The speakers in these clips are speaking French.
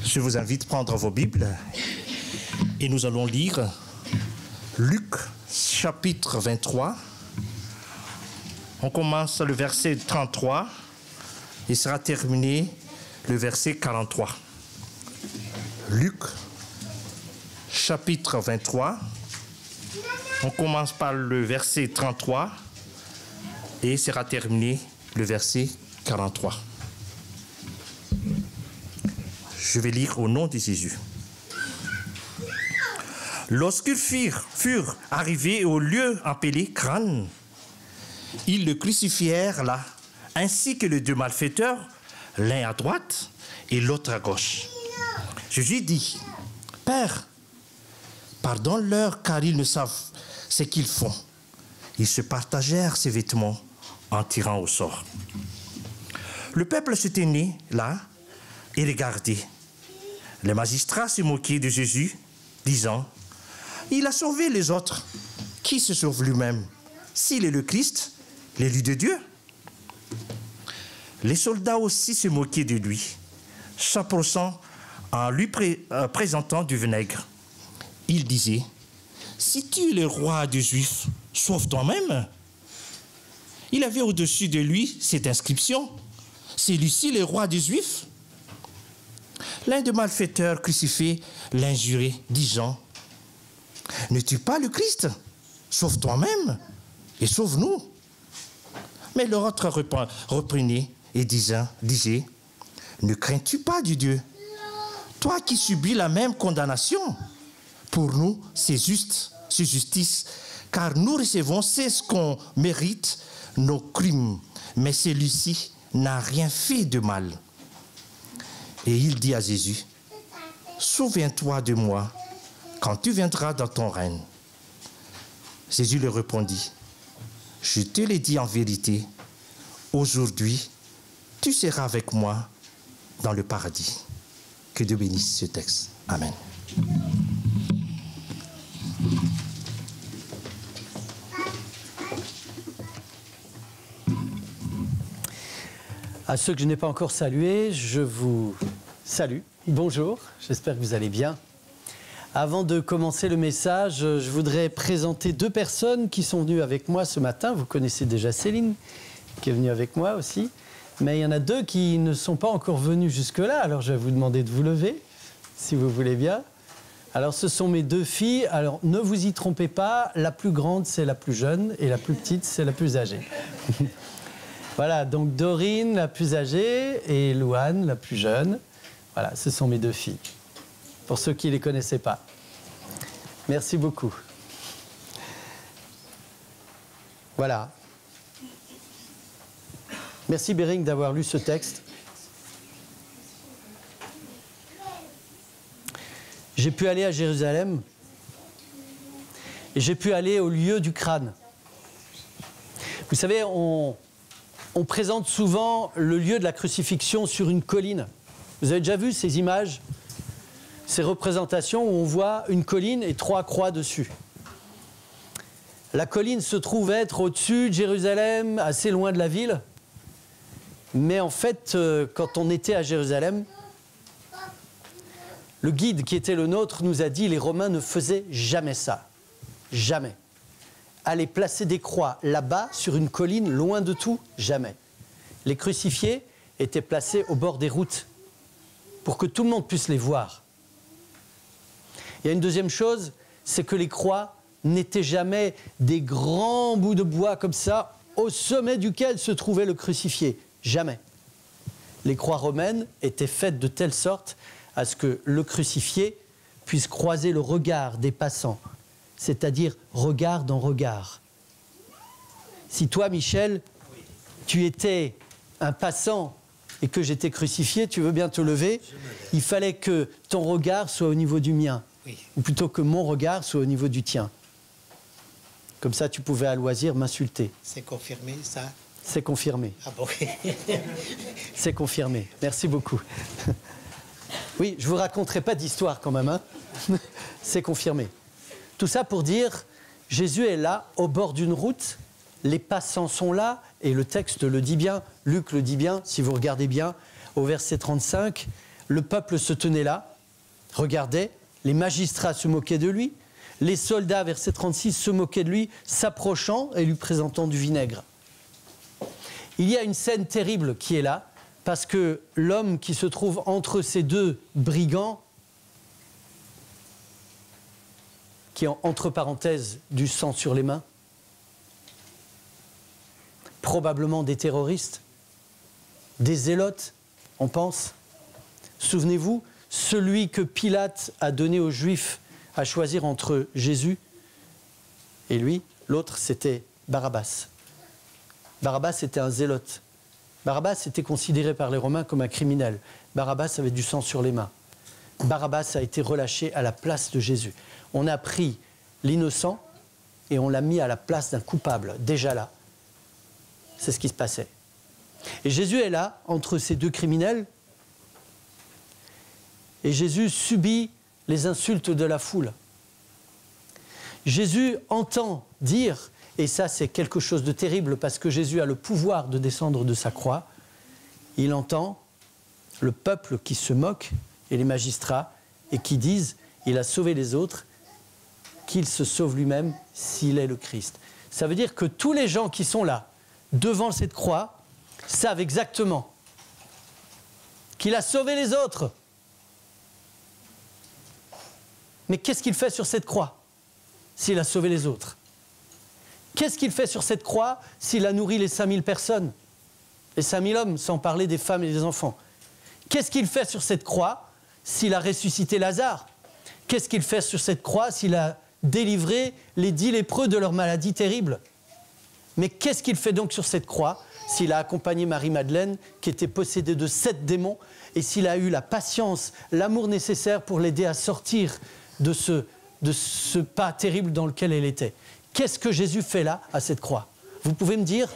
Je vous invite à prendre vos Bibles et nous allons lire Luc chapitre 23. On commence le verset 33 et sera terminé le verset 43. Luc chapitre 23. On commence par le verset 33 et sera terminé le verset 43. Je vais lire au nom de Jésus. Lorsqu'ils furent arrivés au lieu appelé Crâne, ils le crucifièrent là, ainsi que les deux malfaiteurs, l'un à droite et l'autre à gauche. Jésus dit, « Père, pardonne-leur car ils ne savent ce qu'ils font. » Ils se partagèrent ses vêtements en tirant au sort. Le peuple se tenait là et regardait. Les magistrats se moquaient de Jésus, disant, « Il a sauvé les autres. Qui se sauve lui-même? S'il est le Christ, l'élu de Dieu. » Les soldats aussi se moquaient de lui, s'approchant en lui présentant du vinaigre. Il disait, « Si tu es le roi des Juifs, sauve toi-même. » Il avait au-dessus de lui cette inscription, « Celui-ci le roi des Juifs. » L'un des malfaiteurs crucifiés l'injurait, disant, « Ne tue pas le Christ, sauve toi-même et sauve-nous. » Mais l'autre reprenait et disait, « Ne crains-tu pas du Dieu, toi qui subis la même condamnation? Pour nous, c'est juste, c'est justice, car nous recevons ce qu'on mérite, nos crimes, mais celui-ci n'a rien fait de mal. » Et il dit à Jésus, « Souviens-toi de moi quand tu viendras dans ton règne. » Jésus lui répondit, « Je te l'ai dit en vérité, aujourd'hui, tu seras avec moi dans le paradis. » Que Dieu bénisse ce texte. Amen. À ceux que je n'ai pas encore salués, je vous salue. Bonjour, j'espère que vous allez bien. Avant de commencer le message, je voudrais présenter deux personnes qui sont venues avec moi ce matin. Vous connaissez déjà Céline, qui est venue avec moi aussi. Mais il y en a deux qui ne sont pas encore venus jusque-là. Alors je vais vous demander de vous lever, si vous voulez bien. Alors ce sont mes deux filles. Alors ne vous y trompez pas, la plus grande c'est la plus jeune et la plus petite c'est la plus âgée. Voilà, donc Dorine, la plus âgée, et Louane, la plus jeune. Voilà, ce sont mes deux filles, pour ceux qui ne les connaissaient pas. Merci beaucoup. Voilà. Merci Bering d'avoir lu ce texte. J'ai pu aller à Jérusalem, et j'ai pu aller au lieu du crâne. Vous savez, on présente souvent le lieu de la crucifixion sur une colline. Vous avez déjà vu ces images, ces représentations où on voit une colline et trois croix dessus. La colline se trouve être au-dessus de Jérusalem, assez loin de la ville. Mais en fait, quand on était à Jérusalem, le guide qui était le nôtre nous a dit que les Romains ne faisaient jamais ça. Jamais. Aller placer des croix là-bas, sur une colline, loin de tout, jamais. Les crucifiés étaient placés au bord des routes pour que tout le monde puisse les voir. Il y a une deuxième chose, c'est que les croix n'étaient jamais des grands bouts de bois comme ça, au sommet duquel se trouvait le crucifié. Jamais. Les croix romaines étaient faites de telle sorte à ce que le crucifié puisse croiser le regard des passants, c'est-à-dire regard dans regard. Si toi, Michel, tu étais un passant et que j'étais crucifié, tu veux bien te lever, il fallait que ton regard soit au niveau du mien, oui. Ou plutôt que mon regard soit au niveau du tien. Comme ça, tu pouvais à loisir m'insulter. C'est confirmé, ça? C'est confirmé. Ah bon? C'est confirmé. Merci beaucoup. Oui, je ne vous raconterai pas d'histoire quand même, hein. C'est confirmé. Tout ça pour dire, Jésus est là, au bord d'une route, les passants sont là, et le texte le dit bien, Luc le dit bien, si vous regardez bien, au verset 35, Le peuple se tenait là, regardait, les magistrats se moquaient de lui, les soldats, verset 36, se moquaient de lui, s'approchant et lui présentant du vinaigre. Il y a une scène terrible qui est là, parce que l'homme qui se trouve entre ces deux brigands, qui ont entre parenthèses du sang sur les mains, probablement des terroristes, des zélotes, on pense. Souvenez-vous, celui que Pilate a donné aux Juifs à choisir entre Jésus et lui, l'autre c'était Barabbas. Barabbas était un zélote. Barabbas était considéré par les Romains comme un criminel. Barabbas avait du sang sur les mains. Barabbas a été relâché à la place de Jésus. On a pris l'innocent et on l'a mis à la place d'un coupable, déjà là. C'est ce qui se passait. Et Jésus est là, entre ces deux criminels, et Jésus subit les insultes de la foule. Jésus entend dire, et ça c'est quelque chose de terrible parce que Jésus a le pouvoir de descendre de sa croix, il entend le peuple qui se moque et les magistrats et qui disent il a sauvé les autres, qu'il se sauve lui-même s'il est le Christ. Ça veut dire que tous les gens qui sont là, devant cette croix, savent exactement qu'il a sauvé les autres. Mais qu'est-ce qu'il fait sur cette croix s'il a sauvé les autres? Qu'est-ce qu'il fait sur cette croix s'il a nourri les 5000 personnes? Les 5000 hommes, sans parler des femmes et des enfants. Qu'est-ce qu'il fait sur cette croix s'il a ressuscité Lazare? Qu'est-ce qu'il fait sur cette croix s'il a délivré les 10 lépreux de leur maladie terrible? Mais qu'est-ce qu'il fait donc sur cette croix s'il a accompagné Marie-Madeleine qui était possédée de 7 démons et s'il a eu la patience, l'amour nécessaire pour l'aider à sortir de ce pas terrible dans lequel elle était? Qu'est-ce que Jésus fait là, à cette croix? Vous pouvez me dire,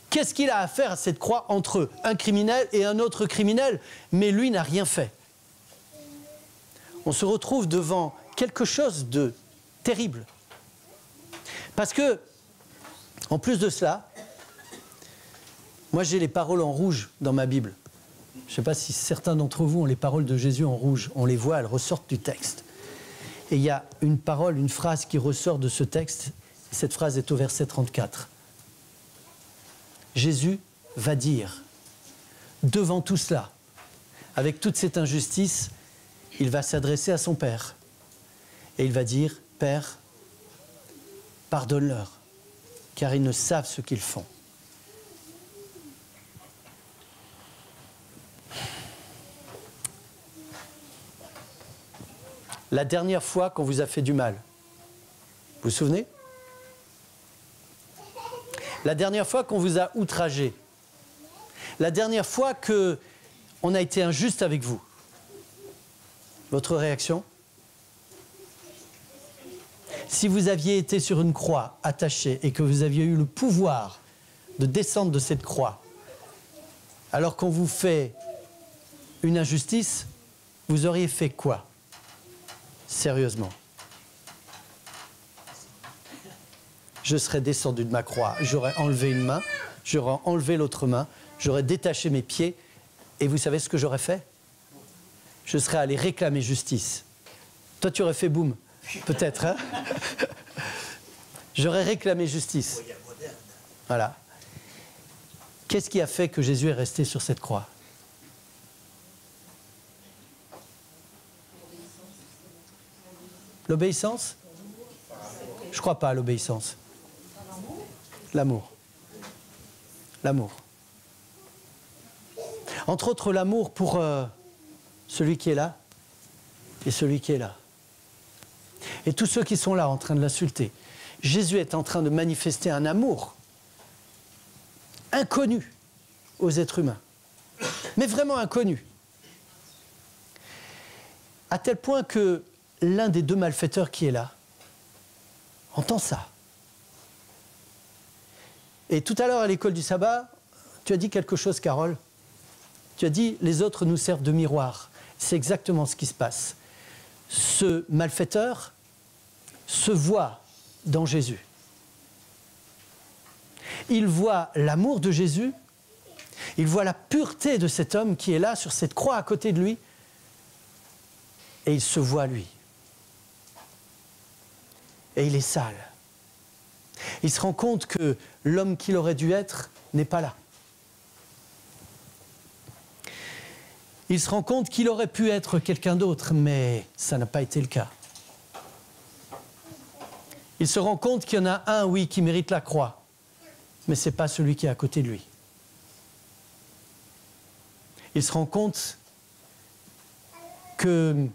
qu'est-ce qu'il a à faire à cette croix entre un criminel et un autre criminel? Mais lui n'a rien fait. On se retrouve devant quelque chose de terrible. Parce que, en plus de cela, moi j'ai les paroles en rouge dans ma Bible. Je ne sais pas si certains d'entre vous ont les paroles de Jésus en rouge. On les voit, elles ressortent du texte. Et il y a une parole, une phrase qui ressort de ce texte. Cette phrase est au verset 34. Jésus va dire, devant tout cela, avec toute cette injustice, il va s'adresser à son Père. Et il va dire, Père, pardonne-leur, car ils ne savent ce qu'ils font. La dernière fois qu'on vous a fait du mal, vous vous souvenez? La dernière fois qu'on vous a outragé, la dernière fois qu'on a été injuste avec vous, votre réaction? Si vous aviez été sur une croix attachée et que vous aviez eu le pouvoir de descendre de cette croix, alors qu'on vous fait une injustice, vous auriez fait quoi? Sérieusement. Je serais descendu de ma croix, j'aurais enlevé une main, j'aurais enlevé l'autre main, j'aurais détaché mes pieds, et vous savez ce que j'aurais fait? Je serais allé réclamer justice. Toi, tu aurais fait boum, peut-être, hein? J'aurais réclamé justice. Voilà. Qu'est-ce qui a fait que Jésus est resté sur cette croix? L'obéissance? Je ne crois pas à l'obéissance. L'amour. L'amour. Entre autres, l'amour pour celui qui est là et celui qui est là. Et tous ceux qui sont là en train de l'insulter. Jésus est en train de manifester un amour inconnu aux êtres humains. Mais vraiment inconnu. À tel point que l'un des deux malfaiteurs qui est là entend ça. Et tout à l'heure à l'école du sabbat, tu as dit quelque chose, Carole. Tu as dit, les autres nous servent de miroir. C'est exactement ce qui se passe. Ce malfaiteur se voit dans Jésus. Il voit l'amour de Jésus Il voit la pureté de cet homme qui est là sur cette croix à côté de lui. Et il se voit lui. Et il est sale. Il se rend compte que l'homme qu'il aurait dû être n'est pas là. Il se rend compte qu'il aurait pu être quelqu'un d'autre, mais ça n'a pas été le cas. Il se rend compte qu'il y en a un, oui, qui mérite la croix, mais ce n'est pas celui qui est à côté de lui. Il se rend compte que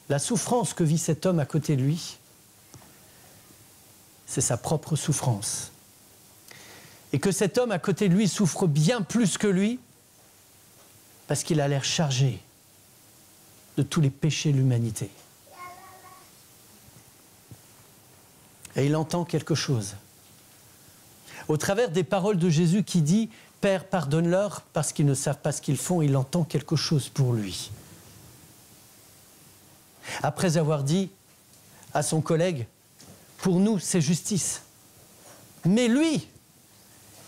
la souffrance que vit cet homme à côté de lui, c'est sa propre souffrance. Et que cet homme à côté de lui souffre bien plus que lui, parce qu'il a l'air chargé de tous les péchés de l'humanité. Et il entend quelque chose. Au travers des paroles de Jésus qui dit « Père, pardonne-leur parce qu'ils ne savent pas ce qu'ils font », il entend quelque chose pour lui. Après avoir dit à son collègue « Pour nous, c'est justice ». Mais lui,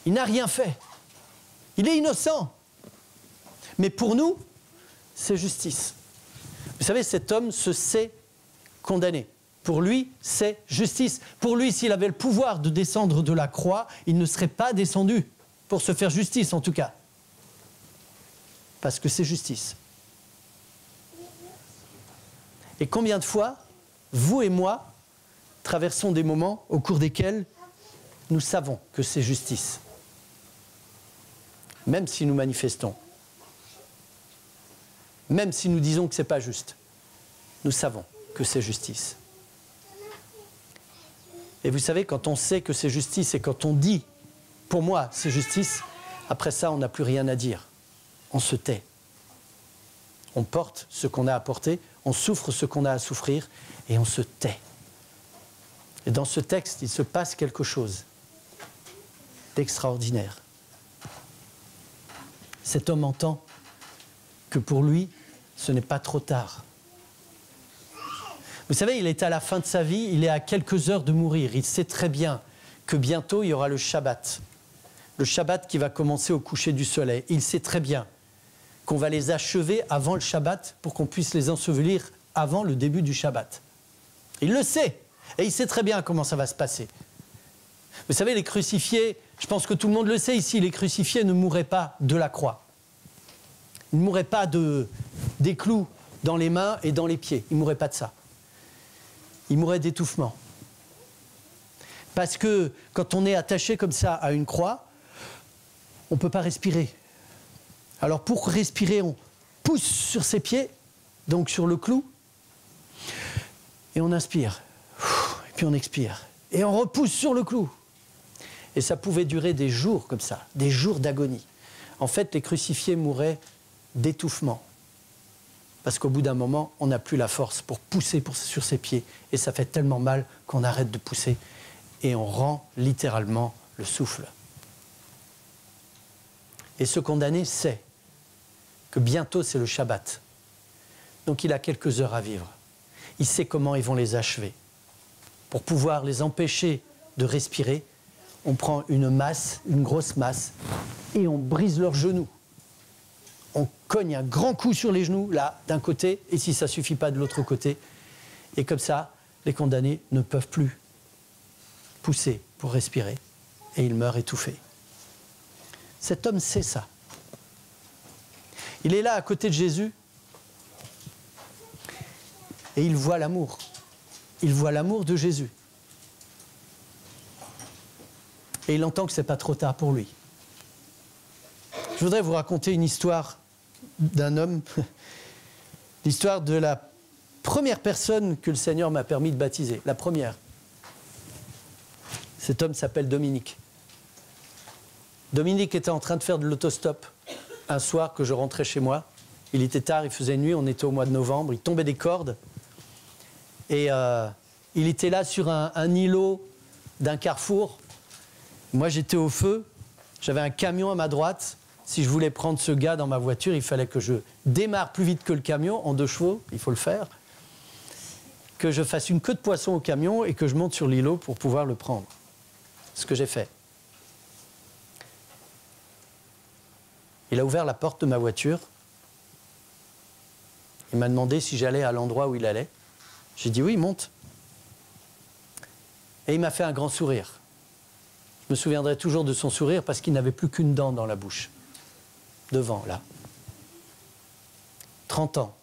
il n'a rien fait. Il est innocent. Mais pour nous, c'est justice. Vous savez, cet homme se sait condamné. Pour lui, c'est justice. Pour lui, s'il avait le pouvoir de descendre de la croix, il ne serait pas descendu, pour se faire justice en tout cas. Parce que c'est justice. Et combien de fois, vous et moi, traversons des moments au cours desquels nous savons que c'est justice. Même si nous manifestons. Même si nous disons que ce n'est pas juste. Nous savons que c'est justice. Et vous savez, quand on sait que c'est justice et quand on dit « pour moi, c'est justice », après ça, on n'a plus rien à dire. On se tait. On porte ce qu'on a à porter, on souffre ce qu'on a à souffrir et on se tait. Et dans ce texte, il se passe quelque chose d'extraordinaire. Cet homme entend que pour lui, ce n'est pas trop tard. Vous savez, il est à la fin de sa vie, il est à quelques heures de mourir. Il sait très bien que bientôt, il y aura le Shabbat. Le Shabbat qui va commencer au coucher du soleil. Il sait très bien qu'on va les achever avant le Shabbat pour qu'on puisse les ensevelir avant le début du Shabbat. Il le sait. Et il sait très bien comment ça va se passer. Vous savez, les crucifiés, je pense que tout le monde le sait ici, les crucifiés ne mouraient pas de la croix. Ils ne mouraient pas des clous dans les mains et dans les pieds. Ils ne mouraient pas de ça. Ils mouraient d'étouffement. Parce que quand on est attaché comme ça à une croix, on ne peut pas respirer. Alors pour respirer, on pousse sur ses pieds, donc sur le clou, et on inspire. Et puis on expire. Et on repousse sur le clou. Et ça pouvait durer des jours comme ça, des jours d'agonie. En fait, les crucifiés mouraient d'étouffement. Parce qu'au bout d'un moment, on n'a plus la force pour pousser sur ses pieds. Et ça fait tellement mal qu'on arrête de pousser. Et on rend littéralement le souffle. Et ce condamné sait que bientôt c'est le Shabbat. Donc il a quelques heures à vivre. Il sait comment ils vont les achever. Pour pouvoir les empêcher de respirer, on prend une masse, une grosse masse, et on brise leurs genoux. On cogne un grand coup sur les genoux, là, d'un côté, et si ça ne suffit pas, de l'autre côté. Et comme ça, les condamnés ne peuvent plus pousser pour respirer, et ils meurent étouffés. Cet homme sait ça. Il est là, à côté de Jésus, et il voit l'amour. Il voit l'amour de Jésus. Et il entend que ce n'est pas trop tard pour lui. Je voudrais vous raconter une histoire d'un homme, l'histoire de la première personne que le Seigneur m'a permis de baptiser, la première. Cet homme s'appelle Dominique. Dominique était en train de faire de l'autostop un soir que je rentrais chez moi. Il était tard, il faisait nuit, on était au mois de novembre, il tombait des cordes. Et il était là sur un îlot d'un carrefour. Moi, j'étais au feu, j'avais un camion à ma droite. Si je voulais prendre ce gars dans ma voiture, il fallait que je démarre plus vite que le camion, en 2 chevaux, il faut le faire, que je fasse une queue de poisson au camion et que je monte sur l'îlot pour pouvoir le prendre. Ce que j'ai fait. Il a ouvert la porte de ma voiture. Il m'a demandé si j'allais à l'endroit où il allait. J'ai dit oui, monte. Et il m'a fait un grand sourire. Je me souviendrai toujours de son sourire parce qu'il n'avait plus qu'une dent dans la bouche. Devant, là. 30 ans.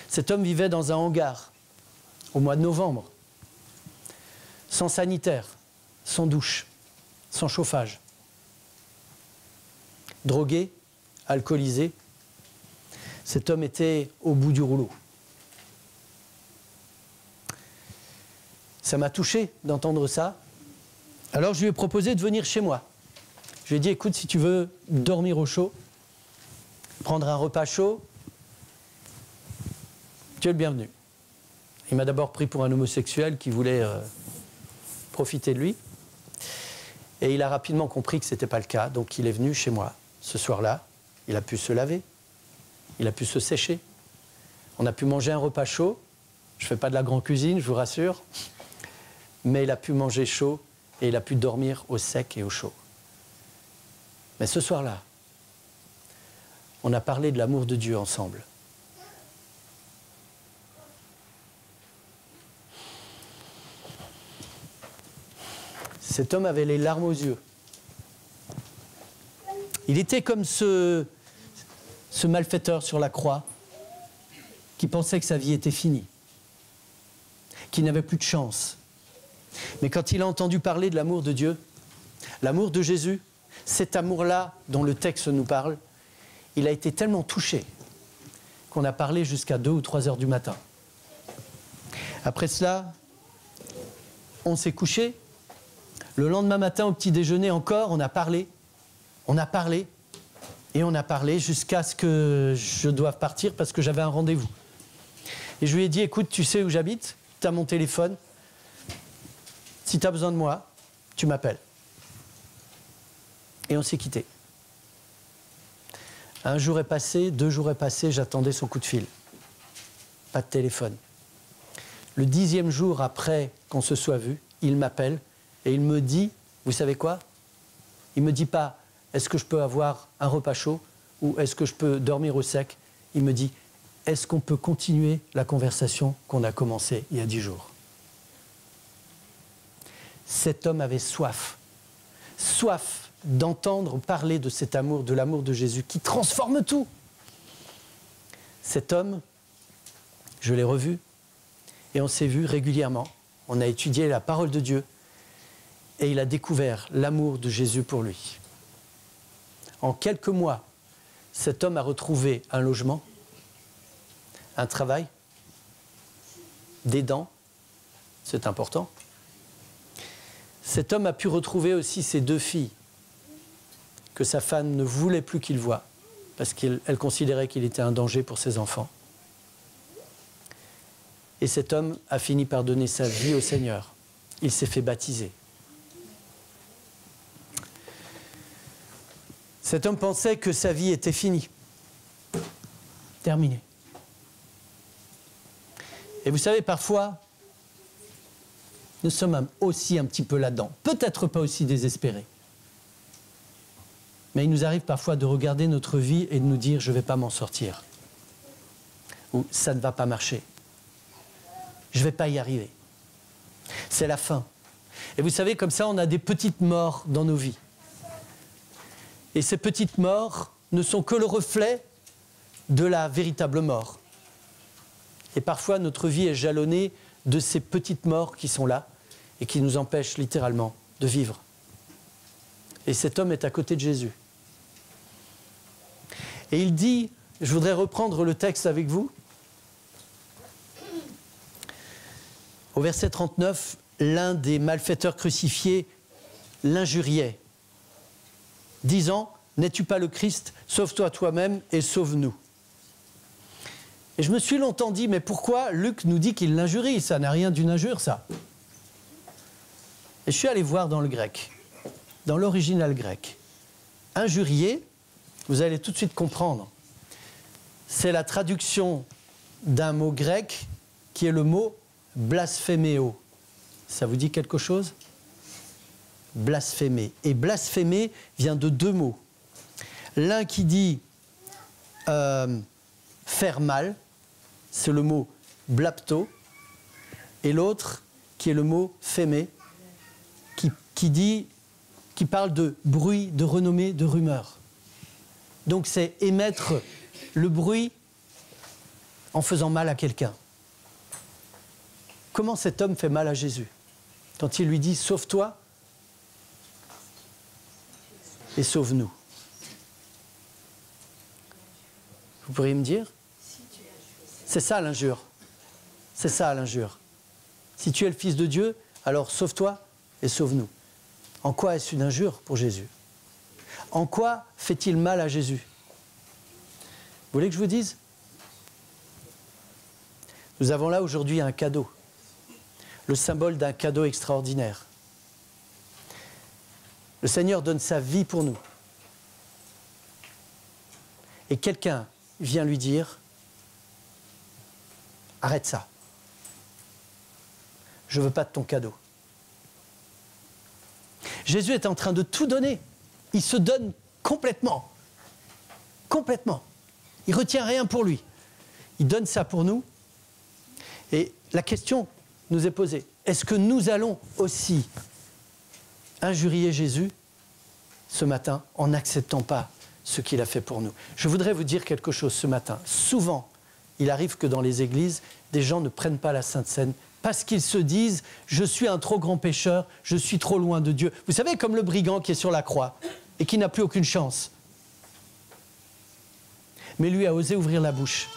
Cet homme vivait dans un hangar au mois de novembre, sans sanitaire, sans douche, sans chauffage. Drogué, alcoolisé, cet homme était au bout du rouleau. Ça m'a touché d'entendre ça. Alors je lui ai proposé de venir chez moi. Je lui ai dit, écoute, si tu veux dormir au chaud, prendre un repas chaud, tu es le bienvenu. Il m'a d'abord pris pour un homosexuel qui voulait profiter de lui. Et il a rapidement compris que ce n'était pas le cas. Donc il est venu chez moi ce soir-là. Il a pu se laver. Il a pu se sécher. On a pu manger un repas chaud. Je ne fais pas de la grande cuisine, je vous rassure. Mais il a pu manger chaud et il a pu dormir au sec et au chaud. Mais ce soir-là, on a parlé de l'amour de Dieu ensemble. Cet homme avait les larmes aux yeux. Il était comme ce malfaiteur sur la croix qui pensait que sa vie était finie, qui n'avait plus de chance. Mais quand il a entendu parler de l'amour de Dieu, l'amour de Jésus, cet amour-là dont le texte nous parle, il a été tellement touché qu'on a parlé jusqu'à 2 ou 3 heures du matin. Après cela, on s'est couché. Le lendemain matin, au petit déjeuner encore, on a parlé jusqu'à ce que je doive partir parce que j'avais un rendez-vous. Et je lui ai dit, écoute, tu sais où j'habite, tu as mon téléphone, si tu as besoin de moi, tu m'appelles. Et on s'est quittés. Un jour est passé, 2 jours est passé, j'attendais son coup de fil. Pas de téléphone. Le 10e jour après qu'on se soit vu, il m'appelle et il me dit, vous savez quoi? Il ne me dit pas, est-ce que je peux avoir un repas chaud ou est-ce que je peux dormir au sec? Il me dit, est-ce qu'on peut continuer la conversation qu'on a commencée il y a 10 jours? Cet homme avait soif d'entendre parler de cet amour, de l'amour de Jésus qui transforme tout. Cet homme, je l'ai revu et on s'est vu régulièrement. On a étudié la parole de Dieu et il a découvert l'amour de Jésus pour lui. En quelques mois, cet homme a retrouvé un logement, un travail, des dents, c'est important. Cet homme a pu retrouver aussi ses 2 filles que sa femme ne voulait plus qu'il voie parce qu'elle considérait qu'il était un danger pour ses enfants. Et cet homme a fini par donner sa vie au Seigneur. Il s'est fait baptiser. Cet homme pensait que sa vie était finie, terminée. Et vous savez, parfois, nous sommes aussi un petit peu là-dedans. Peut-être pas aussi désespérés. Mais il nous arrive parfois de regarder notre vie et de nous dire « je ne vais pas m'en sortir » ou « ça ne va pas marcher ». Je ne vais pas y arriver. C'est la fin. Et vous savez, comme ça, on a des petites morts dans nos vies. Et ces petites morts ne sont que le reflet de la véritable mort. Et parfois, notre vie est jalonnée de ces petites morts qui sont là et qui nous empêchent littéralement de vivre. Et cet homme est à côté de Jésus. Et il dit, je voudrais reprendre le texte avec vous. Au verset 39, l'un des malfaiteurs crucifiés l'injuriait, disant, n'es-tu pas le Christ? Sauve-toi toi-même et sauve-nous. Et je me suis longtemps dit, mais pourquoi Luc nous dit qu'il l'injurie? Ça n'a rien d'une injure, ça. Et je suis allé voir dans le grec, dans l'original grec. Injurier, vous allez tout de suite comprendre, c'est la traduction d'un mot grec qui est le mot blasphéméo. Ça vous dit quelque chose? Blasphémer. Et blasphémer vient de 2 mots. L'un qui dit faire mal, c'est le mot blapto, et l'autre qui est le mot phémé, qui parle de bruit, de renommée, de rumeur. Donc c'est émettre le bruit en faisant mal à quelqu'un. Comment cet homme fait mal à Jésus quand il lui dit « Sauve-toi et sauve-nous ». Vous pourriez me dire? C'est ça l'injure. C'est ça l'injure. Si tu es le Fils de Dieu, alors sauve-toi et sauve-nous. En quoi est-ce une injure pour Jésus? En quoi fait-il mal à Jésus? Vous voulez que je vous dise? Nous avons là aujourd'hui un cadeau, le symbole d'un cadeau extraordinaire. Le Seigneur donne sa vie pour nous. Et quelqu'un vient lui dire « Arrête ça. Je ne veux pas de ton cadeau. » Jésus est en train de tout donner. Il se donne complètement. Complètement. Il ne retient rien pour lui. Il donne ça pour nous. Et la question nous est posée. Est-ce que nous allons aussi injurier Jésus ce matin en n'acceptant pas ce qu'il a fait pour nous? Je voudrais vous dire quelque chose ce matin. Souvent, il arrive que dans les églises, des gens ne prennent pas la Sainte Seine parce qu'ils se disent « je suis un trop grand pécheur, je suis trop loin de Dieu ». Vous savez, comme le brigand qui est sur la croix et qui n'a plus aucune chance. Mais lui a osé ouvrir la bouche.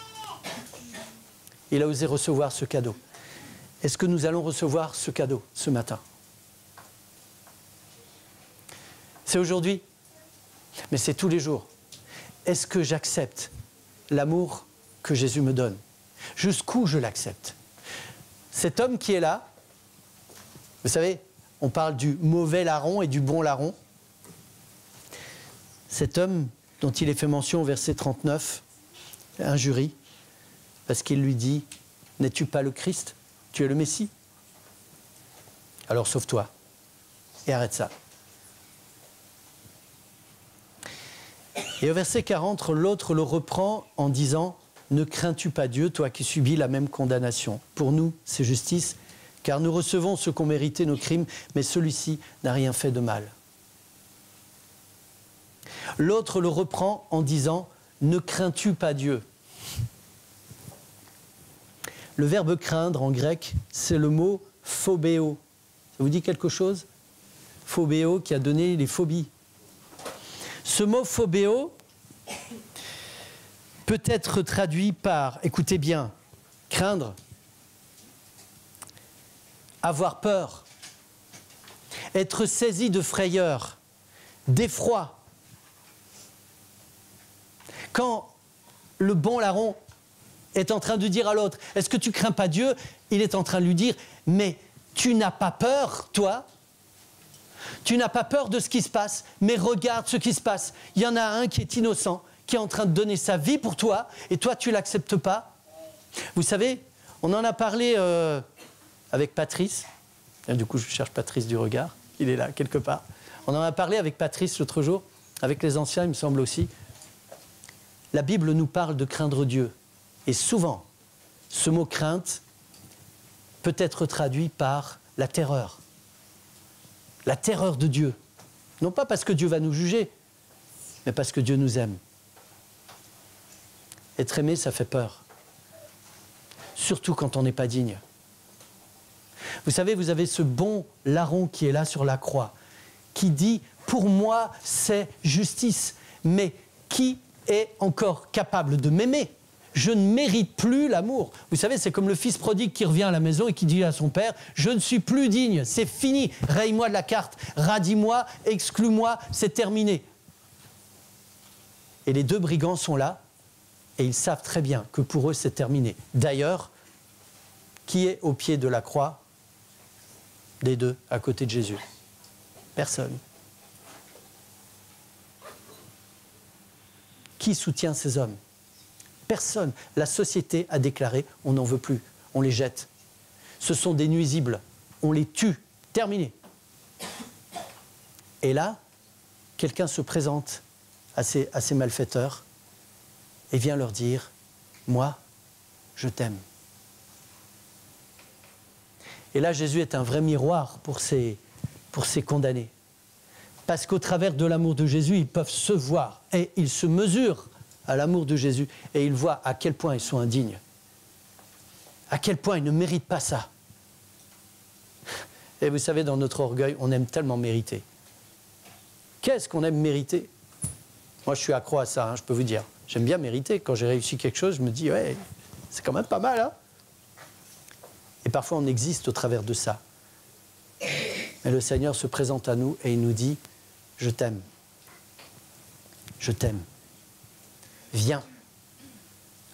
Il a osé recevoir ce cadeau. Est-ce que nous allons recevoir ce cadeau ce matin? C'est aujourd'hui, mais c'est tous les jours. Est-ce que j'accepte l'amour que Jésus me donne? Jusqu'où je l'accepte? Cet homme qui est là, vous savez, on parle du mauvais larron et du bon larron. Cet homme dont il est fait mention au verset 39, injurie, parce qu'il lui dit « N'es-tu pas le Christ? Tu es le Messie? Alors sauve-toi et arrête ça. » Et au verset 40, l'autre le reprend en disant « Ne crains-tu pas Dieu, toi qui subis la même condamnation? Pour nous, c'est justice, car nous recevons ce qu'ont mérité nos crimes, mais celui-ci n'a rien fait de mal. » L'autre le reprend en disant « Ne crains-tu pas Dieu ?» Le verbe craindre en grec, c'est le mot phobéo. Ça vous dit quelque chose? Phobéo qui a donné les phobies. Ce mot phobéo peut être traduit par, écoutez bien, craindre, avoir peur, être saisi de frayeur, d'effroi. Quand le bon larron est en train de dire à l'autre, est-ce que tu crains pas Dieu? Il est en train de lui dire, mais tu n'as pas peur, toi? Tu n'as pas peur de ce qui se passe, mais regarde ce qui se passe. Il y en a un qui est innocent, qui est en train de donner sa vie pour toi, et toi, tu ne l'acceptes pas. Vous savez, on en a parlé avec Patrice. Et du coup, je cherche Patrice du regard. Il est là, quelque part. On en a parlé avec Patrice l'autre jour, avec les anciens, il me semble aussi. La Bible nous parle de craindre Dieu. Et souvent, ce mot crainte peut être traduit par la terreur. La terreur de Dieu. Non pas parce que Dieu va nous juger, mais parce que Dieu nous aime. Être aimé, ça fait peur. Surtout quand on n'est pas digne. Vous savez, vous avez ce bon larron qui est là sur la croix, qui dit « Pour moi, c'est justice. » Mais qui est encore capable de m'aimer? Je ne mérite plus l'amour. Vous savez, c'est comme le fils prodigue qui revient à la maison et qui dit à son père « Je ne suis plus digne, c'est fini, raye-moi de la carte, radis-moi, exclus-moi, c'est terminé. » Et les deux brigands sont là et ils savent très bien que pour eux, c'est terminé. D'ailleurs, qui est au pied de la croix des deux à côté de Jésus? Personne. Qui soutient ces hommes? Personne. La société a déclaré « on n'en veut plus, on les jette. Ce sont des nuisibles, on les tue, terminé. » Et là, quelqu'un se présente à ces malfaiteurs et vient leur dire, moi, je t'aime. Et là, Jésus est un vrai miroir pour ces condamnés. Parce qu'au travers de l'amour de Jésus, ils peuvent se voir et ils se mesurent à l'amour de Jésus et ils voient à quel point ils sont indignes, à quel point ils ne méritent pas ça. Et vous savez, dans notre orgueil, on aime tellement mériter. Qu'est-ce qu'on aime mériter? Moi, je suis accro à ça, hein, je peux vous dire. J'aime bien mériter. Quand j'ai réussi quelque chose, je me dis, ouais, c'est quand même pas mal, hein. Et parfois, on existe au travers de ça. Mais le Seigneur se présente à nous et il nous dit, je t'aime. Je t'aime. Viens.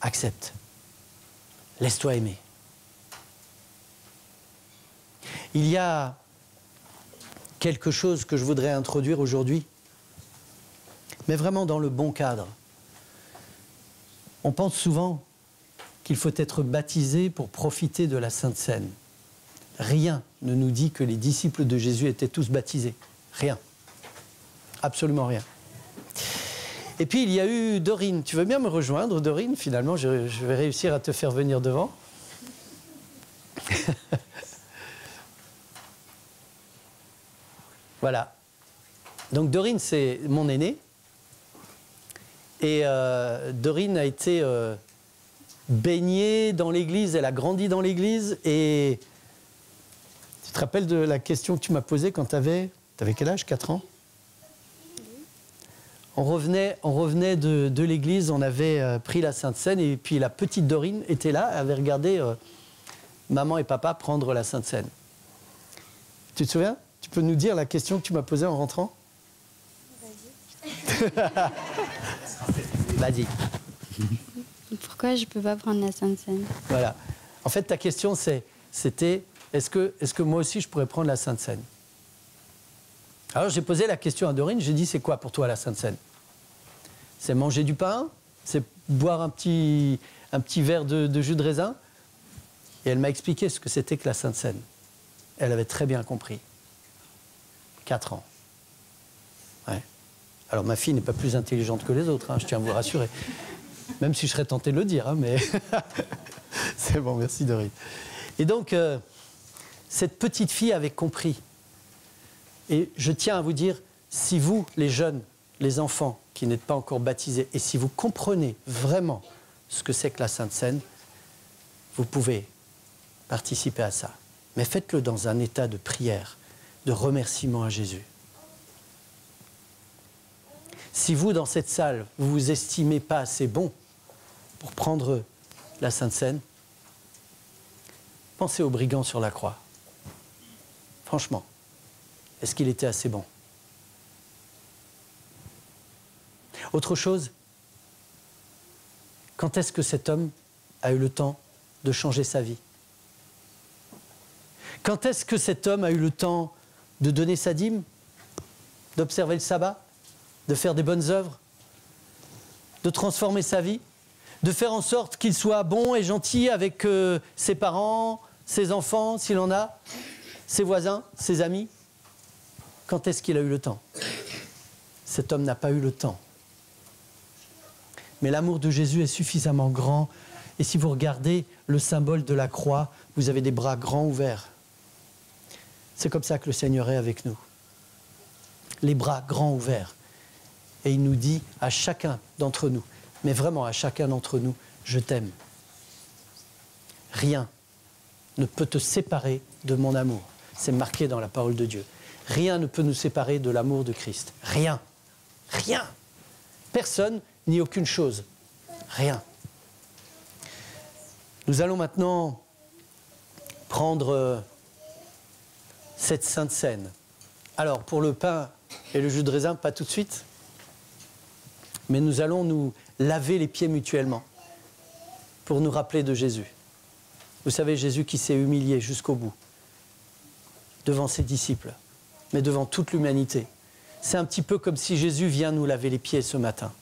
Accepte. Laisse-toi aimer. Il y a quelque chose que je voudrais introduire aujourd'hui, mais vraiment dans le bon cadre. On pense souvent qu'il faut être baptisé pour profiter de la Sainte Seine. Rien ne nous dit que les disciples de Jésus étaient tous baptisés. Rien. Absolument rien. Et puis il y a eu Dorine. Tu veux bien me rejoindre, Dorine? Finalement, je vais réussir à te faire venir devant. Voilà. Donc Dorine, c'est mon aînée. Et Dorine a été baignée dans l'église, elle a grandi dans l'église. Et tu te rappelles de la question que tu m'as posée quand tu avais quel âge? 4 ans? On revenait de l'église, on avait pris la Sainte Seine et puis la petite Dorine était là, elle avait regardé maman et papa prendre la Sainte Seine. Tu te souviens? Tu peux nous dire la question que tu m'as posée en rentrant? Vas-y. Vas-y. Pourquoi je ne peux pas prendre la Sainte Seine? Voilà. En fait, ta question, c'était est-ce que moi aussi je pourrais prendre la Sainte Seine? Alors j'ai posé la question à Dorine, j'ai dit c'est quoi pour toi la Sainte Seine? C'est manger du pain? C'est boire un petit verre de jus de raisin? Et elle m'a expliqué ce que c'était que la Sainte Seine. Elle avait très bien compris. 4 ans. Ouais. Alors ma fille n'est pas plus intelligente que les autres, hein, je tiens à vous rassurer. Même si je serais tenté de le dire, hein, mais c'est bon, merci Dorine. Et donc, cette petite fille avait compris. Et je tiens à vous dire, si vous, les jeunes, les enfants qui n'êtes pas encore baptisés, et si vous comprenez vraiment ce que c'est que la Sainte Seine, vous pouvez participer à ça. Mais faites-le dans un état de prière, de remerciement à Jésus. Si vous, dans cette salle, vous ne vous estimez pas assez bon pour prendre la Sainte Seine, pensez au brigand sur la croix. Franchement, est-ce qu'il était assez bon? Autre chose, quand est-ce que cet homme a eu le temps de changer sa vie? Quand est-ce que cet homme a eu le temps de donner sa dîme, d'observer le sabbat, de faire des bonnes œuvres, de transformer sa vie, de faire en sorte qu'il soit bon et gentil avec ses parents, ses enfants, s'il en a, ses voisins, ses amis? Quand est-ce qu'il a eu le temps? Cet homme n'a pas eu le temps. Mais l'amour de Jésus est suffisamment grand. Et si vous regardez le symbole de la croix, vous avez des bras grands ouverts. C'est comme ça que le Seigneur est avec nous. Les bras grands ouverts. Et il nous dit à chacun d'entre nous, mais vraiment à chacun d'entre nous, je t'aime. Rien ne peut te séparer de mon amour. C'est marqué dans la parole de Dieu. Rien ne peut nous séparer de l'amour de Christ. Rien. Rien. Personne ni aucune chose. Rien. Nous allons maintenant prendre cette Sainte Seine. Alors, pour le pain et le jus de raisin, pas tout de suite, mais nous allons nous laver les pieds mutuellement pour nous rappeler de Jésus. Vous savez, Jésus qui s'est humilié jusqu'au bout, devant ses disciples, mais devant toute l'humanité. C'est un petit peu comme si Jésus vient nous laver les pieds ce matin.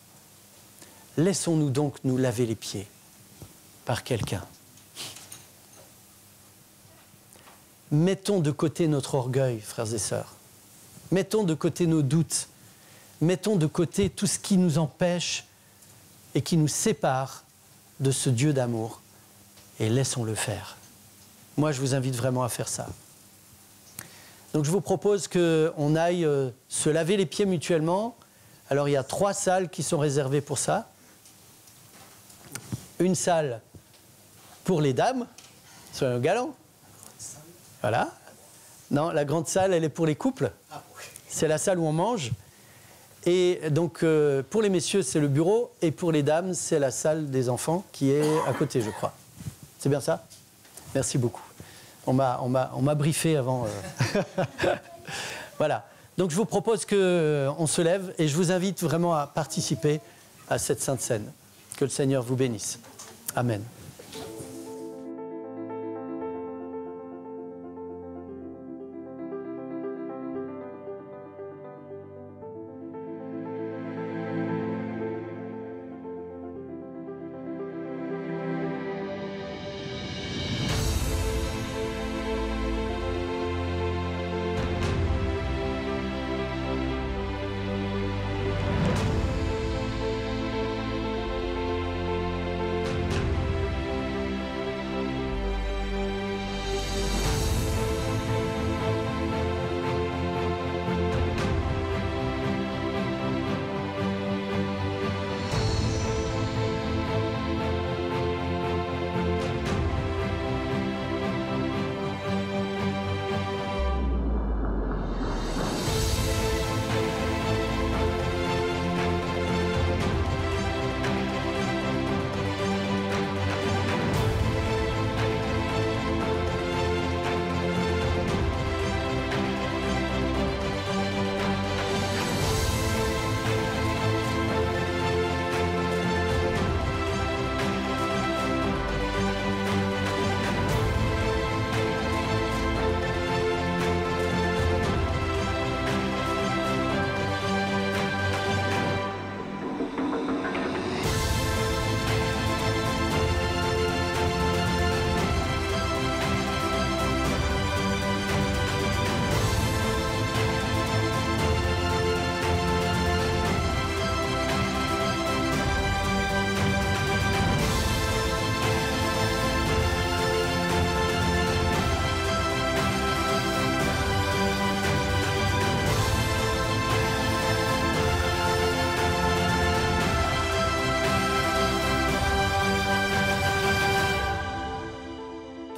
Laissons-nous donc nous laver les pieds par quelqu'un. Mettons de côté notre orgueil, frères et sœurs. Mettons de côté nos doutes. mettons de côté tout ce qui nous empêche et qui nous sépare de ce Dieu d'amour et laissons-le faire. Moi, je vous invite vraiment à faire ça. Donc, je vous propose qu'on aille se laver les pieds mutuellement. Alors, il y a 3 salles qui sont réservées pour ça. Une salle pour les dames, soyons galants. Voilà. Non, la grande salle, elle est pour les couples. C'est la salle où on mange. Et donc, pour les messieurs, c'est le bureau. Et pour les dames, c'est la salle des enfants qui est à côté, je crois. C'est bien ça? Merci beaucoup. On m'a briefé avant. Voilà. Donc, je vous propose qu'on se lève et je vous invite vraiment à participer à cette Sainte Seine. Que le Seigneur vous bénisse. Amen.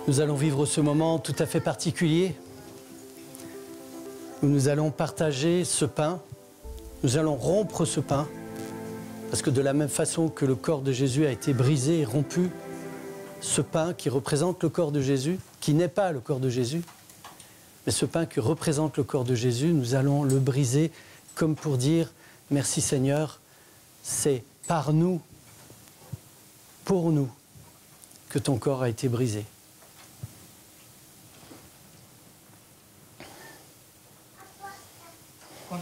Nous allons vivre ce moment tout à fait particulier où nous allons partager ce pain, nous allons rompre ce pain, parce que de la même façon que le corps de Jésus a été brisé et rompu, ce pain qui représente le corps de Jésus, qui n'est pas le corps de Jésus, mais ce pain qui représente le corps de Jésus, nous allons le briser comme pour dire « Merci Seigneur, c'est par nous, pour nous, que ton corps a été brisé. »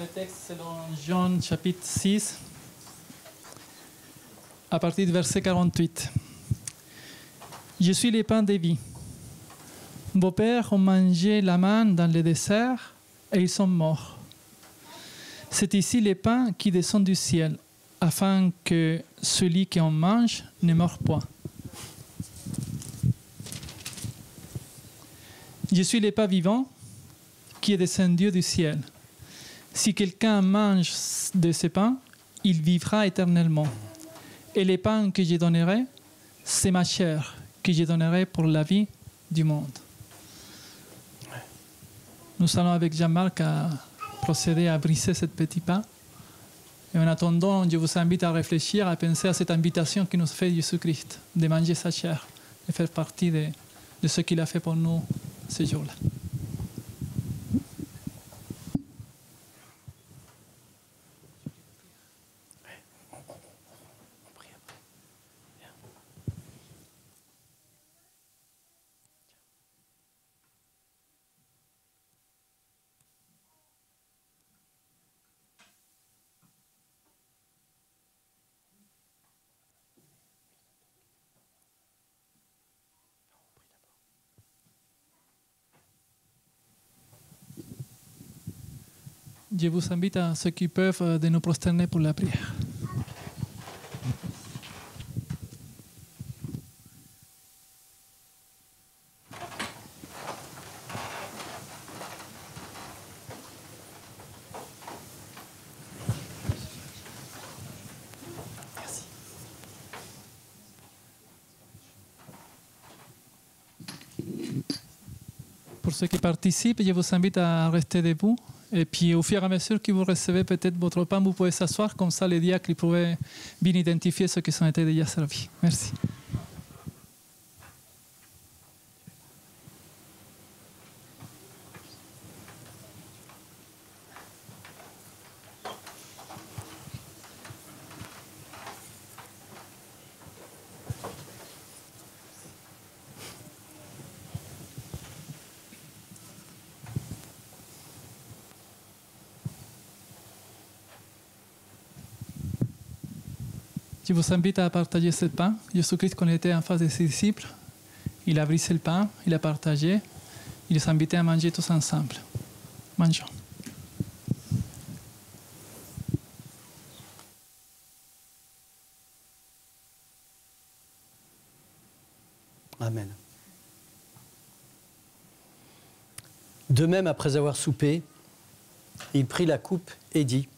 Le texte selon Jean chapitre 6, à partir du verset 48. Je suis le pain de vie. Vos pères ont mangé la manne dans le désert et ils sont morts. C'est ici le pain qui descend du ciel, afin que celui qui en mange ne meure point. Je suis le pain vivant qui est descendu du ciel. Si quelqu'un mange de ce pain, il vivra éternellement. Et le pain que je donnerai, c'est ma chair que je donnerai pour la vie du monde. Nous allons avec Jean-Marc à procéder à briser ce petit pain. Et en attendant, je vous invite à réfléchir, à penser à cette invitation que nous fait Jésus-Christ, de manger sa chair, de faire partie de ce qu'il a fait pour nous ce jour-là. je vous invite à ceux qui peuvent de nous prosterner pour la prière. Pour ceux qui participent, je vous invite à rester debout. Et puis, au fur et à mesure que vous recevez peut-être votre pain, vous pouvez s'asseoir. Comme ça, les diacres pourraient bien identifier ceux qui ont été déjà servis. Merci. Je vous invite à partager ce pain. Jésus-Christ, quand il était en face de ses disciples, il a brisé le pain, il a partagé, il les a invités à manger tous ensemble. Mangeons. Amen. De même, après avoir soupé, il prit la coupe et dit: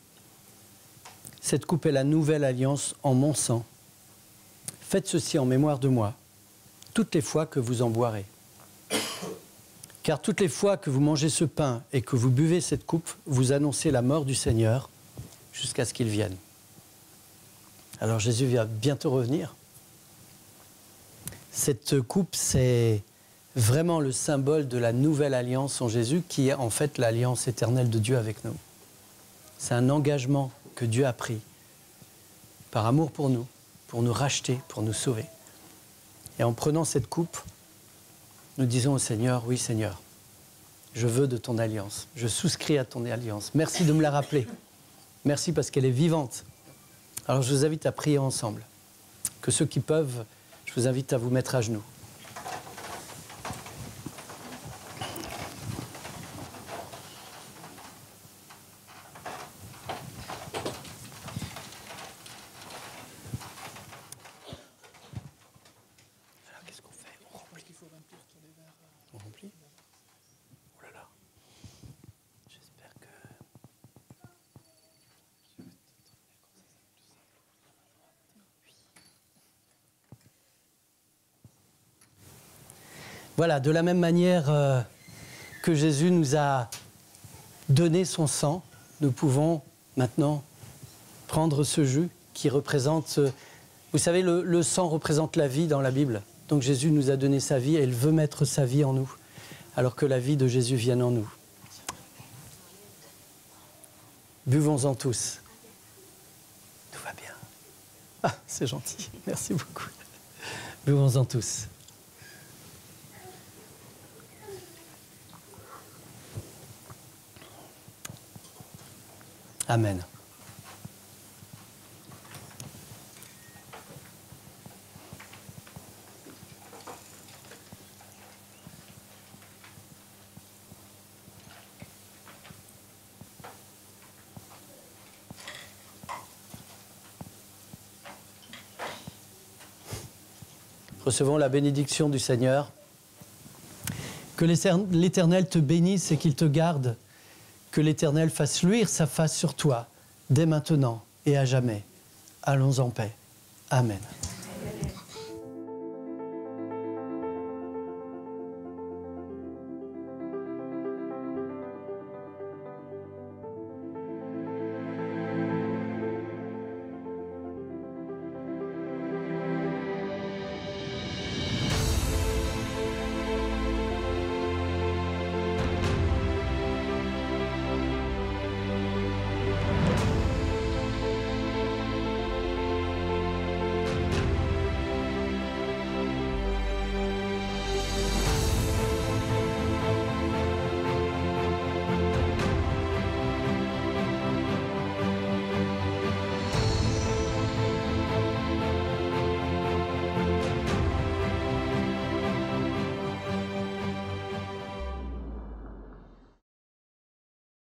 cette coupe est la nouvelle alliance en mon sang. Faites ceci en mémoire de moi, toutes les fois que vous en boirez. Car toutes les fois que vous mangez ce pain et que vous buvez cette coupe, vous annoncez la mort du Seigneur jusqu'à ce qu'il vienne. Alors Jésus va bientôt revenir. Cette coupe, c'est vraiment le symbole de la nouvelle alliance en Jésus, qui est en fait l'alliance éternelle de Dieu avec nous. C'est un engagement que Dieu a pris par amour pour nous racheter, pour nous sauver. Et en prenant cette coupe, nous disons au Seigneur: oui Seigneur, je veux de ton alliance, je souscris à ton alliance. Merci de me la rappeler. Merci parce qu'elle est vivante. Alors je vous invite à prier ensemble. Que ceux qui peuvent, je vous invite à vous mettre à genoux. Voilà, de la même manière que Jésus nous a donné son sang, nous pouvons maintenant prendre ce jus qui représente... Vous savez, le sang représente la vie dans la Bible. Donc Jésus nous a donné sa vie et il veut mettre sa vie en nous, alors que la vie de Jésus vienne en nous. Buvons-en tous. Tout va bien. Ah, c'est gentil. Merci beaucoup. Buvons-en tous. Amen. Recevons la bénédiction du Seigneur. Que l'Éternel te bénisse et qu'il te garde. Que l'Éternel fasse luire sa face sur toi, dès maintenant et à jamais. Allons en paix. Amen.